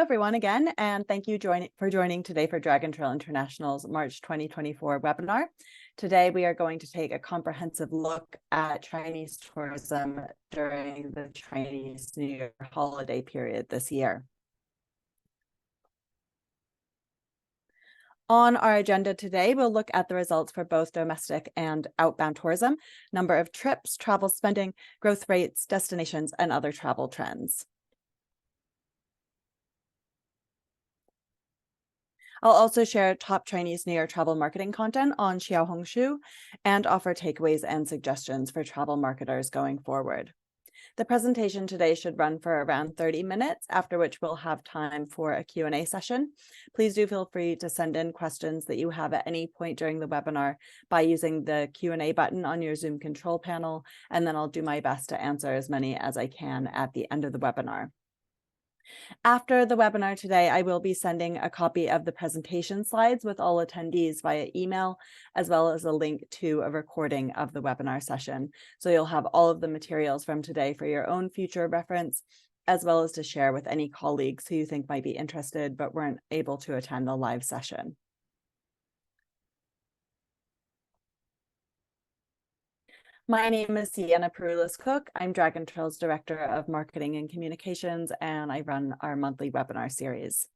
everyone again, and thank you for joining today for Dragon Trail International's March 2024 webinar. Today, we are going to take a comprehensive look at Chinese tourism during the Chinese New Year holiday period this year. On our agenda today, we'll look at the results for both domestic and outbound tourism, number of trips, travel spending, growth rates, destinations, and other travel trends. I'll also share top Chinese New Year travel marketing content on Xiaohongshu and offer takeaways and suggestions for travel marketers going forward. The presentation today should run for around 30 minutes, after which we'll have time for a Q&A session. Please do feel free to send in questions that you have at any point during the webinar by using the Q&A button on your Zoom control panel, and then I'll do my best to answer as many as I can at the end of the webinar. After the webinar today, I will be sending a copy of the presentation slides with all attendees via email, as well as a link to a recording of the webinar session. So you'll have all of the materials from today for your own future reference, as well as to share with any colleagues who you think might be interested but weren't able to attend the live session. My name is Sienna Perulis-Cook. I'm Dragon Trail's Director of Marketing and Communications, and I run our monthly webinar series.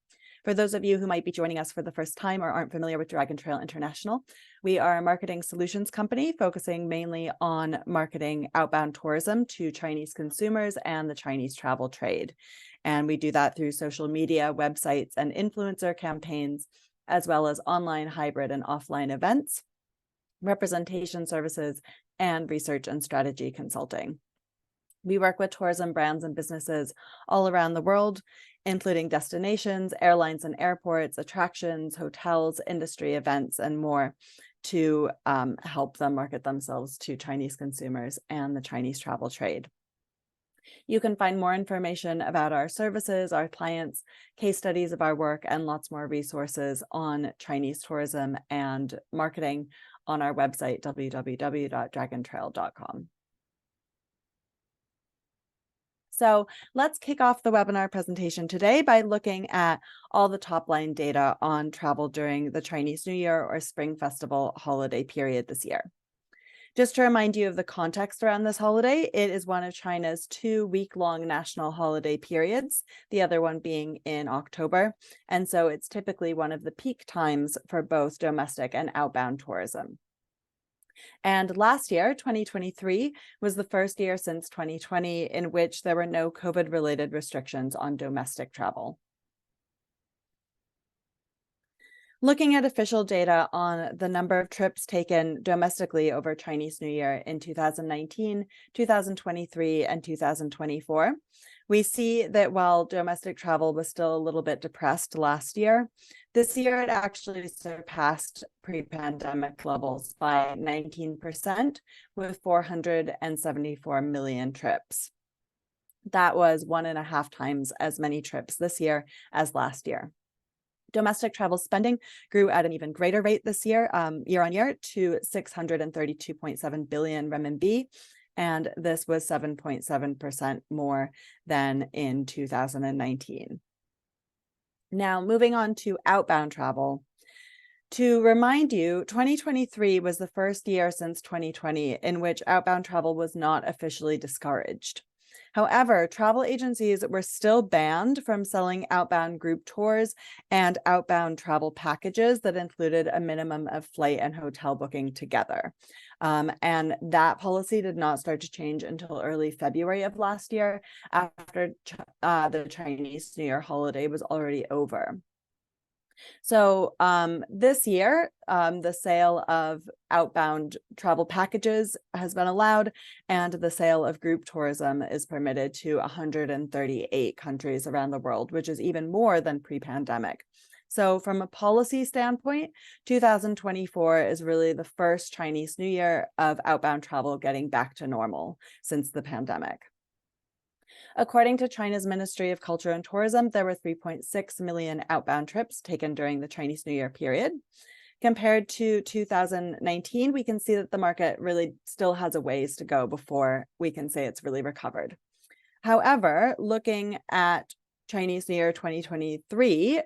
For those of you who might be joining us for the first time or aren't familiar with Dragon Trail International, we are a marketing solutions company focusing mainly on marketing outbound tourism to Chinese consumers and the Chinese travel trade. And we do that through social media, websites, and influencer campaigns, as well as online, hybrid, and offline events, representation services, and research and strategy consulting. We work with tourism brands and businesses all around the world, including destinations, airlines and airports, attractions, hotels, industry events, and more to help them market themselves to Chinese consumers and the Chinese travel trade. You can find more information about our services, our clients, case studies of our work, and lots more resources on Chinese tourism and marketing on our website, www.dragontrail.com. So let's kick off the webinar presentation today by looking at all the top line data on travel during the Chinese New Year or Spring Festival holiday period this year. Just to remind you of the context around this holiday, it is one of China's 2 week-long national holiday periods, the other one being in October. And so it's typically one of the peak times for both domestic and outbound tourism. And last year, 2023, was the first year since 2020 in which there were no COVID-related restrictions on domestic travel. Looking at official data on the number of trips taken domestically over Chinese New Year in 2019, 2023, and 2024, we see that while domestic travel was still a little bit depressed last year, this year it actually surpassed pre-pandemic levels by 19%, with 474 million trips. That was 1.5 times as many trips this year as last year. Domestic travel spending grew at an even greater rate this year, year on year, to 632.7 billion renminbi, and this was 7.7% more than in 2019. Now, moving on to outbound travel. To remind you, 2023 was the first year since 2020 in which outbound travel was not officially discouraged. However, travel agencies were still banned from selling outbound group tours and outbound travel packages that included a minimum of flight and hotel booking together. And that policy did not start to change until early February of last year, after the Chinese New Year holiday was already over. So this year, the sale of outbound travel packages has been allowed, and the sale of group tourism is permitted to 138 countries around the world, which is even more than pre-pandemic. So from a policy standpoint, 2024 is really the first Chinese New Year of outbound travel getting back to normal since the pandemic. According to China's Ministry of Culture and Tourism, there were 3.6 million outbound trips taken during the Chinese New Year period. Compared to 2019, we can see that the market really still has a ways to go before we can say it's really recovered. However, looking at Chinese New Year 2023,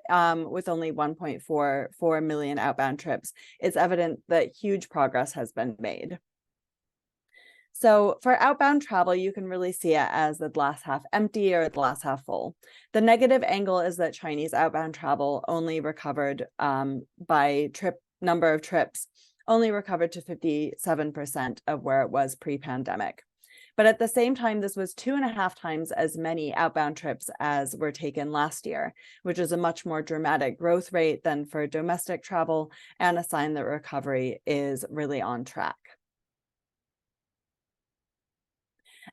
with only 1.44 million outbound trips, it's evident that huge progress has been made. So for outbound travel, you can really see it as the glass half empty or the glass half full. The negative angle is that Chinese outbound travel only recovered by number of trips, only recovered to 57% of where it was pre-pandemic. But at the same time, this was 2.5 times as many outbound trips as were taken last year, which is a much more dramatic growth rate than for domestic travel and a sign that recovery is really on track.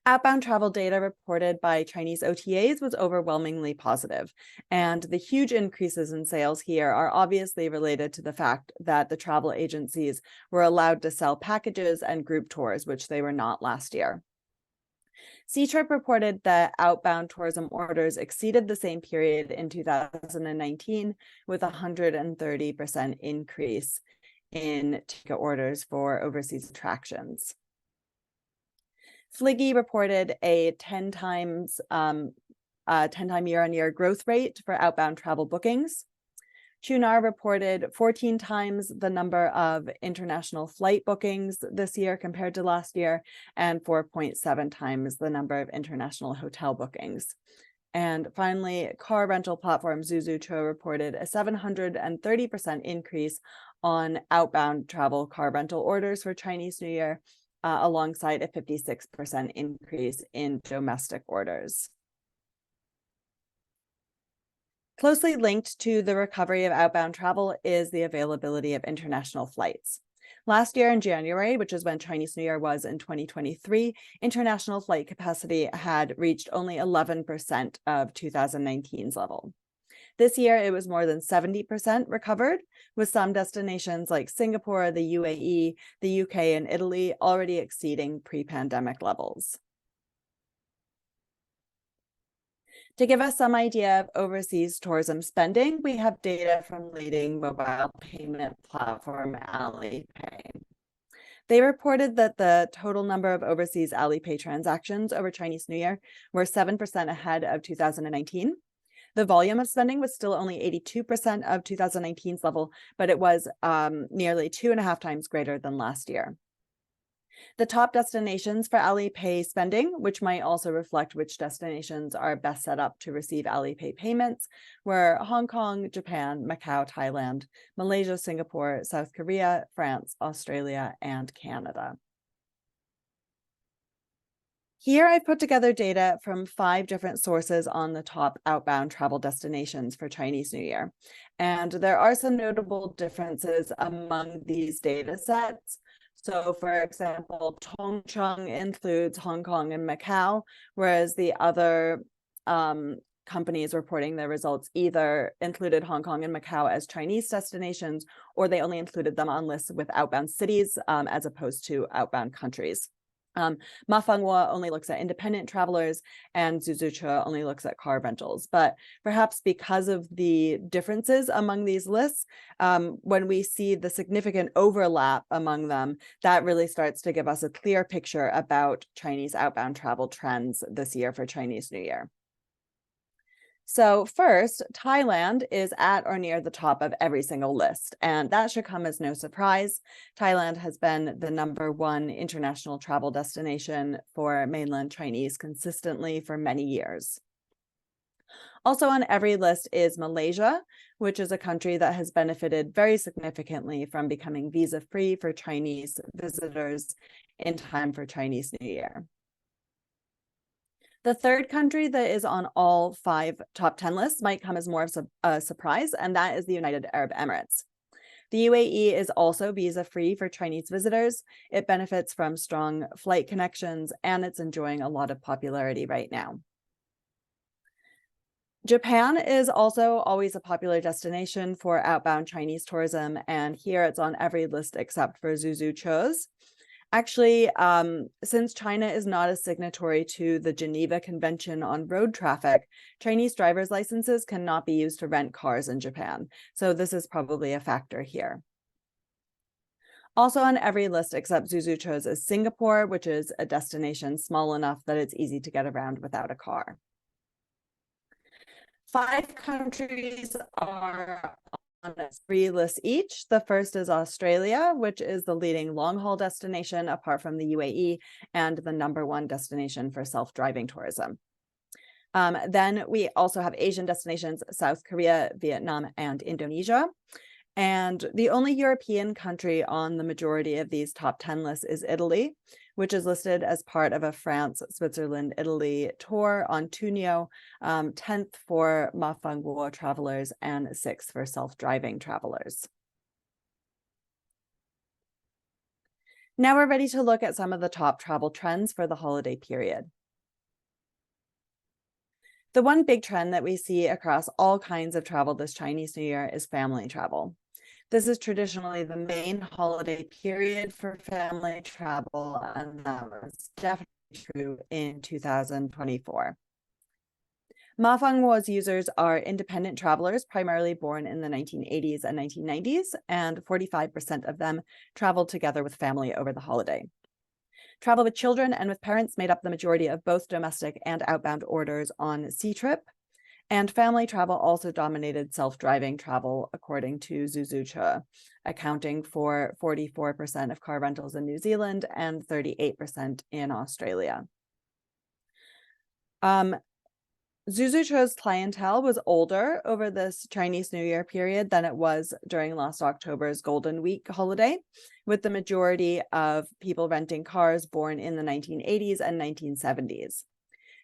Outbound travel data reported by Chinese OTAs was overwhelmingly positive, and the huge increases in sales here are obviously related to the fact that the travel agencies were allowed to sell packages and group tours, which they were not last year. Ctrip reported that outbound tourism orders exceeded the same period in 2019 with a 130% increase in ticket orders for overseas attractions. Fliggy reported a 10-time year-on-year growth rate for outbound travel bookings. Qunar reported 14 times the number of international flight bookings this year compared to last year, and 4.7 times the number of international hotel bookings. And finally, car rental platform Zuzucho reported a 730% increase on outbound travel car rental orders for Chinese New Year, alongside a 56% increase in domestic orders. Closely linked to the recovery of outbound travel is the availability of international flights. Last year in January, which is when Chinese New Year was in 2023, international flight capacity had reached only 11% of 2019's level. This year, it was more than 70% recovered, with some destinations like Singapore, the UAE, the UK, and Italy already exceeding pre-pandemic levels. To give us some idea of overseas tourism spending, we have data from leading mobile payment platform Alipay. They reported that the total number of overseas Alipay transactions over Chinese New Year were 7% ahead of 2019. The volume of spending was still only 82% of 2019's level, but it was nearly 2.5 times greater than last year. The top destinations for Alipay spending, which might also reflect which destinations are best set up to receive Alipay payments, were Hong Kong, Japan, Macau, Thailand, Malaysia, Singapore, South Korea, France, Australia, and Canada. Here I've put together data from 5 different sources on the top outbound travel destinations for Chinese New Year. And there are some notable differences among these data sets. So for example, Tongcheng includes Hong Kong and Macau, whereas the other companies reporting their results either included Hong Kong and Macau as Chinese destinations, or they only included them on lists with outbound cities as opposed to outbound countries. Mafenghua only looks at independent travelers, and Zuzucha only looks at car rentals. But perhaps because of the differences among these lists, when we see the significant overlap among them, that really starts to give us a clear picture about Chinese outbound travel trends this year for Chinese New Year. So first, Thailand is at or near the top of every single list, and that should come as no surprise. Thailand has been the #1 international travel destination for mainland Chinese consistently for many years. Also on every list is Malaysia, which is a country that has benefited very significantly from becoming visa-free for Chinese visitors in time for Chinese New Year. The third country that is on all 5 top 10 lists might come as more of a surprise, and that is the United Arab Emirates. The UAE is also visa-free for Chinese visitors. It benefits from strong flight connections, and it's enjoying a lot of popularity right now. Japan is also always a popular destination for outbound Chinese tourism, and here it's on every list except for Zuzucho's. Actually, since China is not a signatory to the Geneva Convention on Road Traffic, Chinese driver's licenses cannot be used to rent cars in Japan. So this is probably a factor here. Also on every list except Zuzucho's is Singapore, which is a destination small enough that it's easy to get around without a car. 5 countries are on a free list each. The first is Australia, which is the leading long-haul destination apart from the UAE and the #1 destination for self-driving tourism. Then we also have Asian destinations, South Korea, Vietnam, and Indonesia. And the only European country on the majority of these top 10 lists is Italy, which is listed as part of a France, Switzerland, Italy tour on Tunio, 10th for Mafangwo travelers and 6th for self-driving travelers. Now we're ready to look at some of the top travel trends for the holiday period. The one big trend that we see across all kinds of travel this Chinese New Year is family travel. This is traditionally the main holiday period for family travel, and that was definitely true in 2024. Mafangwo's users are independent travelers, primarily born in the 1980s and 1990s, and 45% of them traveled together with family over the holiday. Travel with children and with parents made up the majority of both domestic and outbound orders on Ctrip, and family travel also dominated self-driving travel, according to Zuzucha, accounting for 44% of car rentals in New Zealand and 38% in Australia. Zuzucha's clientele was older over this Chinese New Year period than it was during last October's Golden Week holiday, with the majority of people renting cars born in the 1980s and 1970s.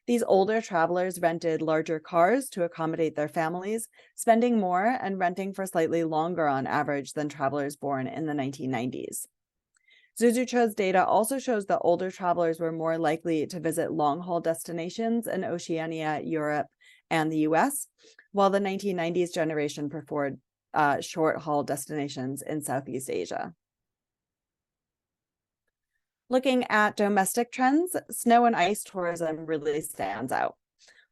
These older travelers rented larger cars to accommodate their families, spending more and renting for slightly longer on average than travelers born in the 1990s. Zuzucha's data also shows that older travelers were more likely to visit long-haul destinations in Oceania, Europe, and the US, while the 1990s generation preferred short-haul destinations in Southeast Asia. Looking at domestic trends, snow and ice tourism really stands out.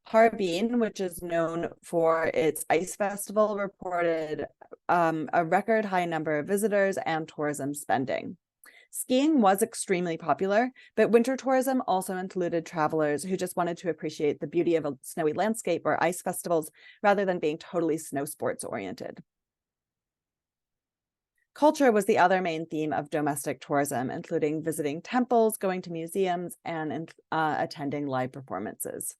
Harbin, which is known for its ice festival, reported a record high number of visitors and tourism spending. Skiing was extremely popular, but winter tourism also included travelers who just wanted to appreciate the beauty of a snowy landscape or ice festivals rather than being totally snow sports oriented. Culture was the other main theme of domestic tourism, including visiting temples, going to museums, and attending live performances.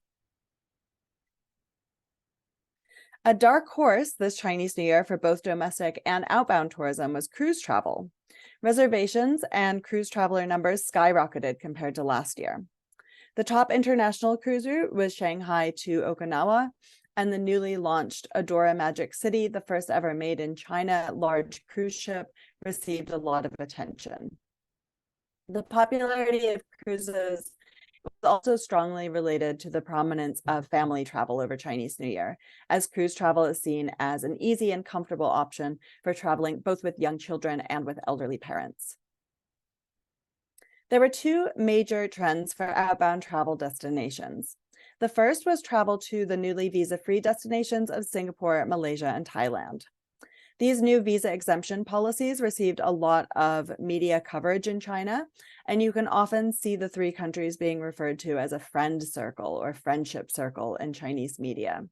A dark horse this Chinese New Year for both domestic and outbound tourism was cruise travel. Reservations and cruise traveler numbers skyrocketed compared to last year. The top international cruise route was Shanghai to Okinawa, and the newly launched Adora Magic City, the first ever made in China large cruise ship, received a lot of attention. The popularity of cruises was also strongly related to the prominence of family travel over Chinese New Year, as cruise travel is seen as an easy and comfortable option for traveling both with young children and with elderly parents. There were 2 major trends for outbound travel destinations. The first was travel to the newly visa-free destinations of Singapore, Malaysia, and Thailand. These new visa exemption policies received a lot of media coverage in China, and you can often see the 3 countries being referred to as a friend circle or friendship circle in Chinese media.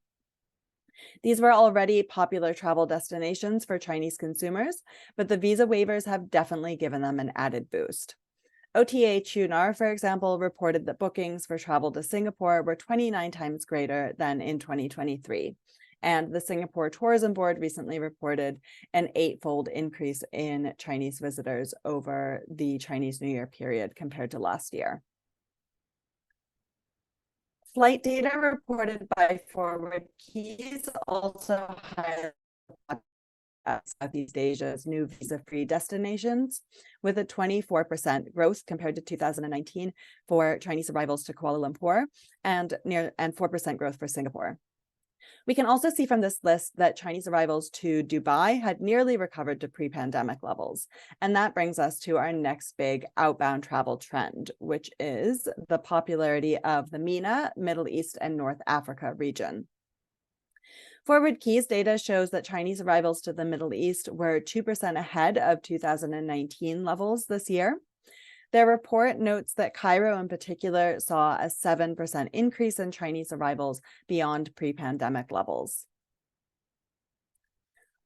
These were already popular travel destinations for Chinese consumers, but the visa waivers have definitely given them an added boost. OTA Qunar, for example, reported that bookings for travel to Singapore were 29 times greater than in 2023. And the Singapore Tourism Board recently reported an 8-fold increase in Chinese visitors over the Chinese New Year period compared to last year. Flight data reported by Forward Keys also highlighted Southeast Asia's new visa-free destinations, with a 24% growth compared to 2019 for Chinese arrivals to Kuala Lumpur and 4% growth for Singapore. We can also see from this list that Chinese arrivals to Dubai had nearly recovered to pre-pandemic levels. And that brings us to our next big outbound travel trend, which is the popularity of the MENA, Middle East, and North Africa region. Forward Keys data shows that Chinese arrivals to the Middle East were 2% ahead of 2019 levels this year. Their report notes that Cairo in particular saw a 7% increase in Chinese arrivals beyond pre-pandemic levels.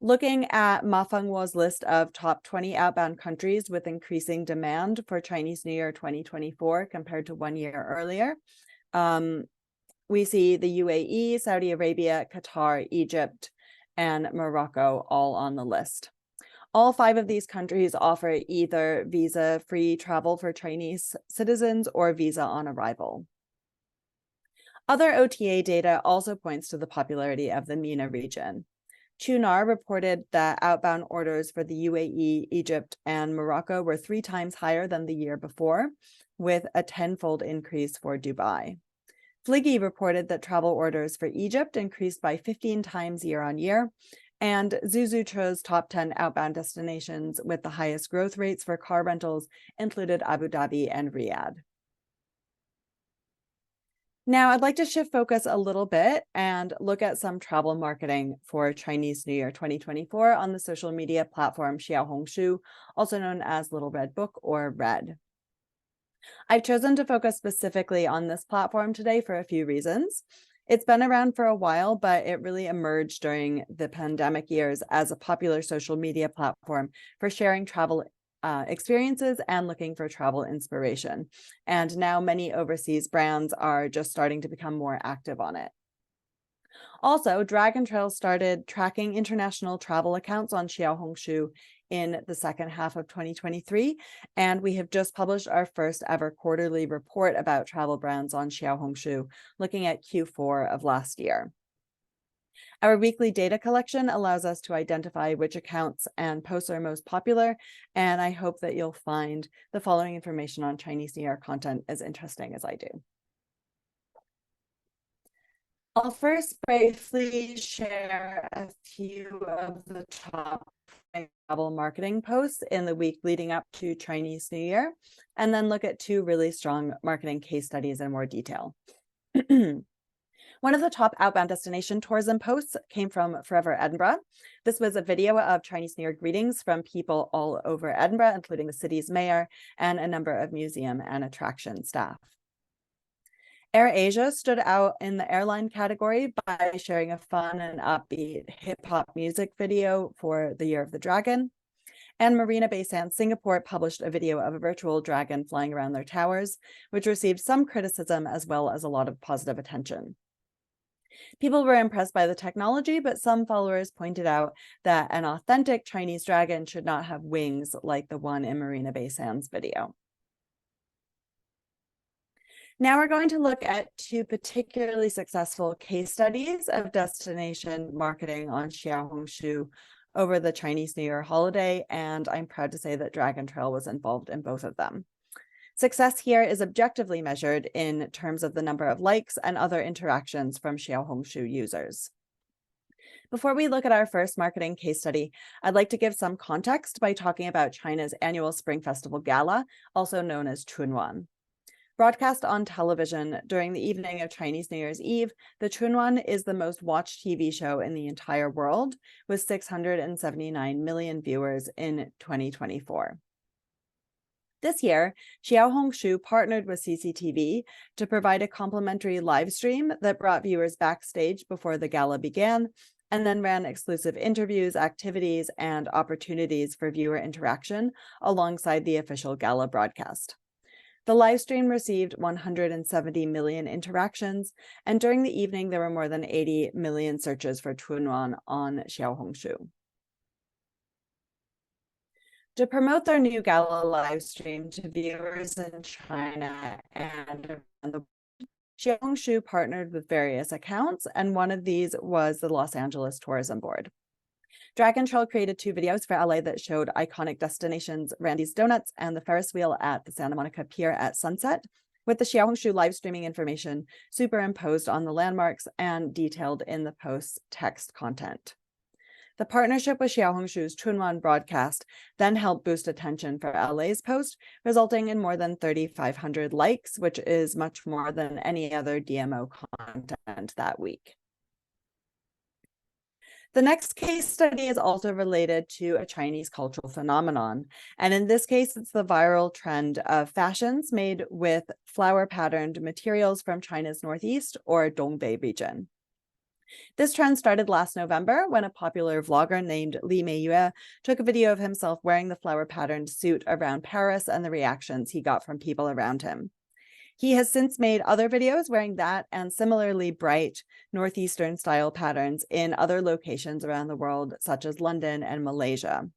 Looking at Ma Fenghuo's list of top 20 outbound countries with increasing demand for Chinese New Year 2024 compared to 1 year earlier, we see the UAE, Saudi Arabia, Qatar, Egypt, and Morocco all on the list. All 5 of these countries offer either visa-free travel for Chinese citizens or visa on arrival. Other OTA data also points to the popularity of the MENA region. Chunar reported that outbound orders for the UAE, Egypt, and Morocco were 3 times higher than the year before, with a 10-fold increase for Dubai. Fliggy reported that travel orders for Egypt increased by 15 times year on year, and Zuzu chose top 10 outbound destinations with the highest growth rates for car rentals included Abu Dhabi and Riyadh. Now, I'd like to shift focus a little bit and look at some travel marketing for Chinese New Year 2024 on the social media platform Xiaohongshu, also known as Little Red Book or Red. I've chosen to focus specifically on this platform today for a few reasons. It's been around for a while, but it really emerged during the pandemic years as a popular social media platform for sharing travel experiences and looking for travel inspiration. And now many overseas brands are just starting to become more active on it. Also, Dragon Trail started tracking international travel accounts on Xiaohongshu in the second half of 2023, and we have just published our first ever quarterly report about travel brands on Xiaohongshu, looking at Q4 of last year. Our weekly data collection allows us to identify which accounts and posts are most popular, and I hope that you'll find the following information on Chinese New Year content as interesting as I do. I'll first briefly share a few of the top travel marketing posts in the week leading up to Chinese New Year, and then look at 2 really strong marketing case studies in more detail. One of the top outbound destination tourism posts came from Forever Edinburgh. This was a video of Chinese New Year greetings from people all over Edinburgh, including the city's mayor and a number of museum and attraction staff. AirAsia stood out in the airline category by sharing a fun and upbeat hip-hop music video for the Year of the Dragon. And Marina Bay Sands Singapore published a video of a virtual dragon flying around their towers, which received some criticism as well as a lot of positive attention. People were impressed by the technology, but some followers pointed out that an authentic Chinese dragon should not have wings like the one in Marina Bay Sands video. Now we're going to look at 2 particularly successful case studies of destination marketing on Xiaohongshu over the Chinese New Year holiday, and I'm proud to say that Dragon Trail was involved in both of them. Success here is objectively measured in terms of the number of likes and other interactions from Xiaohongshu users. Before we look at our first marketing case study, I'd like to give some context by talking about China's annual Spring Festival Gala, also known as Chunwan. Broadcast on television during the evening of Chinese New Year's Eve, the Chunwan is the most watched TV show in the entire world, with 679 million viewers in 2024. This year, Xiaohongshu partnered with CCTV to provide a complimentary live stream that brought viewers backstage before the gala began, and then ran exclusive interviews, activities, and opportunities for viewer interaction alongside the official gala broadcast. The live stream received 170 million interactions, and during the evening, there were more than 80 million searches for Chunwan on Xiaohongshu. To promote their new gala live stream to viewers in China and around the world, Xiaohongshu partnered with various accounts, and one of these was the Los Angeles Tourism Board. Dragon Trail created 2 videos for LA that showed iconic destinations, Randy's Donuts and the Ferris wheel at the Santa Monica Pier at sunset, with the Xiaohongshu live streaming information superimposed on the landmarks and detailed in the post's text content. The partnership with Xiaohongshu's Chunwan broadcast then helped boost attention for LA's post, resulting in more than 3,500 likes, which is much more than any other DMO content that week. The next case study is also related to a Chinese cultural phenomenon. And in this case, it's the viral trend of fashions made with flower-patterned materials from China's northeast or Dongbei region. This trend started last November when a popular vlogger named Li Meiyue took a video of himself wearing the flower-patterned suit around Paris and the reactions he got from people around him. He has since made other videos wearing that and similarly bright Northeastern style patterns in other locations around the world, such as London and Malaysia.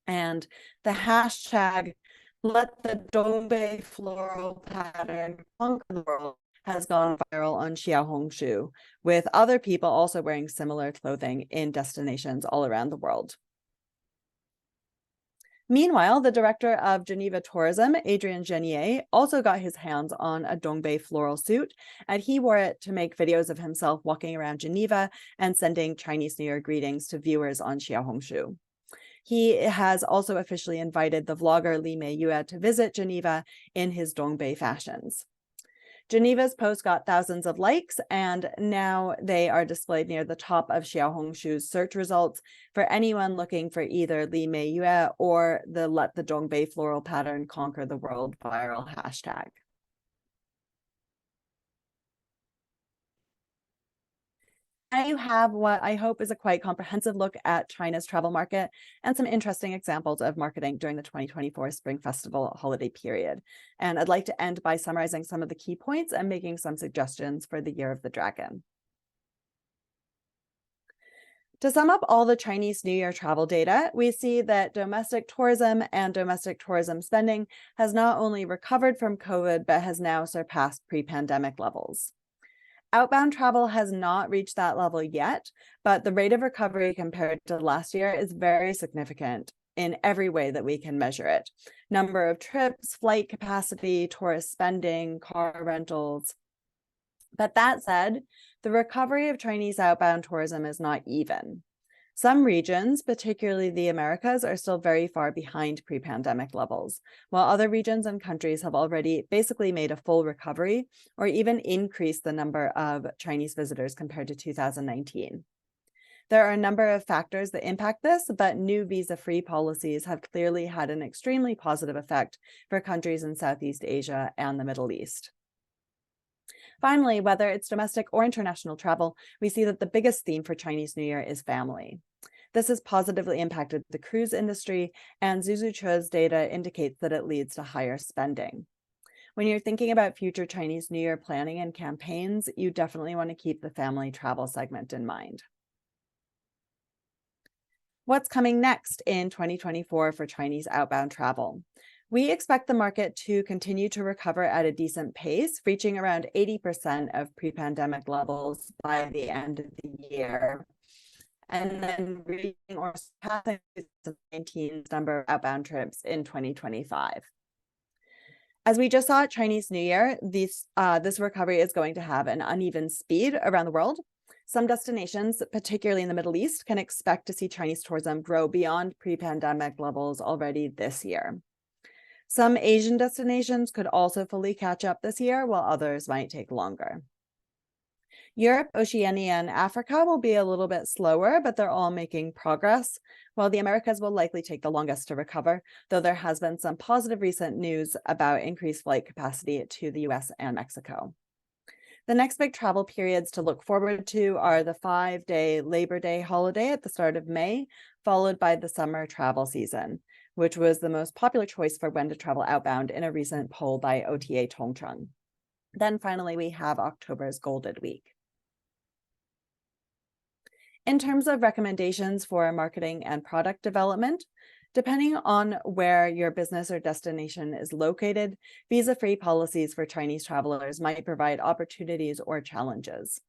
And the hashtag "Let the Dongbei floral pattern conquer the world" has gone viral on Xiaohongshu, with other people also wearing similar clothing in destinations all around the world. Meanwhile, the director of Geneva Tourism, Adrien Genier, also got his hands on a Dongbei floral suit, and he wore it to make videos of himself walking around Geneva and sending Chinese New Year greetings to viewers on Xiaohongshu. He has also officially invited the vlogger Li Meiyue to visit Geneva in his Dongbei fashions. Geneva's post got thousands of likes, and now they are displayed near the top of Xiaohongshu's search results for anyone looking for either Li Meiyue or the "Let the Dongbei floral pattern conquer the world" viral hashtag. Now you have what I hope is a quite comprehensive look at China's travel market and some interesting examples of marketing during the 2024 Spring Festival holiday period. And I'd like to end by summarizing some of the key points and making some suggestions for the Year of the Dragon. To sum up all the Chinese New Year travel data, we see that domestic tourism and domestic tourism spending has not only recovered from COVID, but has now surpassed pre-pandemic levels. Outbound travel has not reached that level yet, but the rate of recovery compared to last year is very significant in every way that we can measure it. Number of trips, flight capacity, tourist spending, car rentals. But that said, the recovery of Chinese outbound tourism is not even. Some regions, particularly the Americas, are still very far behind pre-pandemic levels, while other regions and countries have already basically made a full recovery or even increased the number of Chinese visitors compared to 2019. There are a number of factors that impact this, but new visa-free policies have clearly had an extremely positive effect for countries in Southeast Asia and the Middle East. Finally, whether it's domestic or international travel, we see that the biggest theme for Chinese New Year is family. This has positively impacted the cruise industry, and Zuzuchu's data indicates that it leads to higher spending. When you're thinking about future Chinese New Year planning and campaigns, you definitely want to keep the family travel segment in mind. What's coming next in 2024 for Chinese outbound travel? We expect the market to continue to recover at a decent pace, reaching around 80% of pre-pandemic levels by the end of the year, and then reaching or surpassing 2019's number of outbound trips in 2025. As we just saw at Chinese New Year, this recovery is going to have an uneven speed around the world. Some destinations, particularly in the Middle East, can expect to see Chinese tourism grow beyond pre-pandemic levels already this year. Some Asian destinations could also fully catch up this year, while others might take longer. Europe, Oceania, and Africa will be a little bit slower, but they're all making progress, while the Americas will likely take the longest to recover, though there has been some positive recent news about increased flight capacity to the US and Mexico. The next big travel periods to look forward to are the 5-day Labor Day holiday at the start of May, followed by the summer travel season, which was the most popular choice for when to travel outbound in a recent poll by OTA Tongcheng. Then finally, we have October's Golden Week. In terms of recommendations for marketing and product development, depending on where your business or destination is located, visa-free policies for Chinese travelers might provide opportunities or challenges.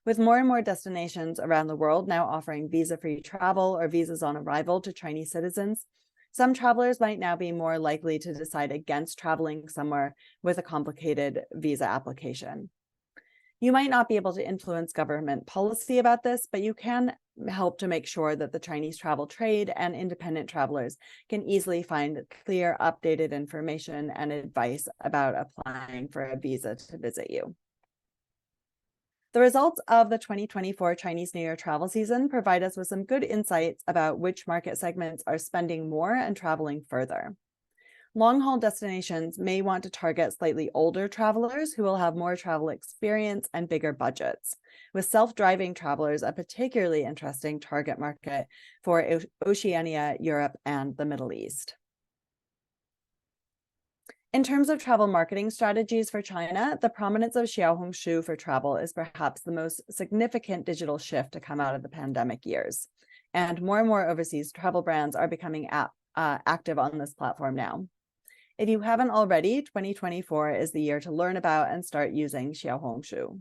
With more and more destinations around the world now offering visa-free travel or visas on arrival to Chinese citizens, some travelers might now be more likely to decide against traveling somewhere with a complicated visa application. You might not be able to influence government policy about this, but you can help to make sure that the Chinese travel trade and independent travelers can easily find clear, updated information and advice about applying for a visa to visit you. The results of the 2024 Chinese New Year travel season provide us with some good insights about which market segments are spending more and traveling further. Long-haul destinations may want to target slightly older travelers who will have more travel experience and bigger budgets, with self-driving travelers a particularly interesting target market for Oceania, Europe, and the Middle East. In terms of travel marketing strategies for China, the prominence of Xiaohongshu for travel is perhaps the most significant digital shift to come out of the pandemic years. And more overseas travel brands are becoming active on this platform now. If you haven't already, 2024 is the year to learn about and start using Xiaohongshu.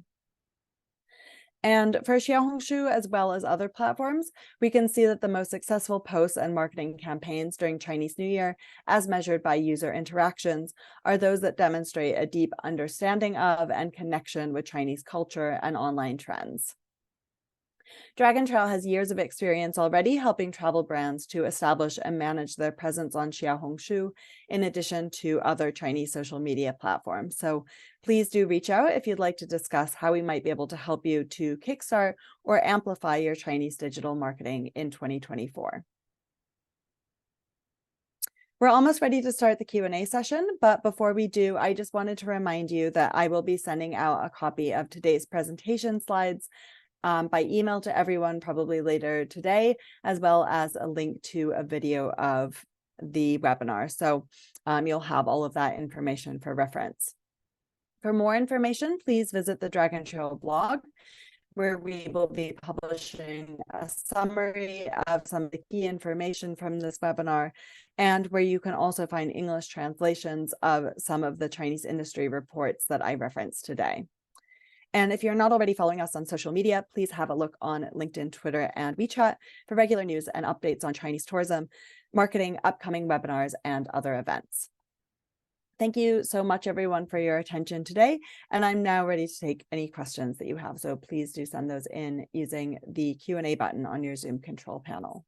And for Xiaohongshu, as well as other platforms, we can see that the most successful posts and marketing campaigns during Chinese New Year, as measured by user interactions, are those that demonstrate a deep understanding of and connection with Chinese culture and online trends. Dragon Trail has years of experience already helping travel brands to establish and manage their presence on Xiaohongshu, in addition to other Chinese social media platforms. So please do reach out if you'd like to discuss how we might be able to help you to kickstart or amplify your Chinese digital marketing in 2024. We're almost ready to start the Q&A session, but before we do, I just wanted to remind you that I will be sending out a copy of today's presentation slides by email to everyone probably later today, as well as a link to a video of the webinar. So you'll have all of that information for reference. For more information, please visit the Dragon Trail blog, where we will be publishing a summary of some of the key information from this webinar, and where you can also find English translations of some of the Chinese industry reports that I referenced today. And if you're not already following us on social media, please have a look on LinkedIn, Twitter, and WeChat for regular news and updates on Chinese tourism, marketing, upcoming webinars, and other events. Thank you so much, everyone, for your attention today. And I'm now ready to take any questions that you have. So please do send those in using the Q&A button on your Zoom control panel.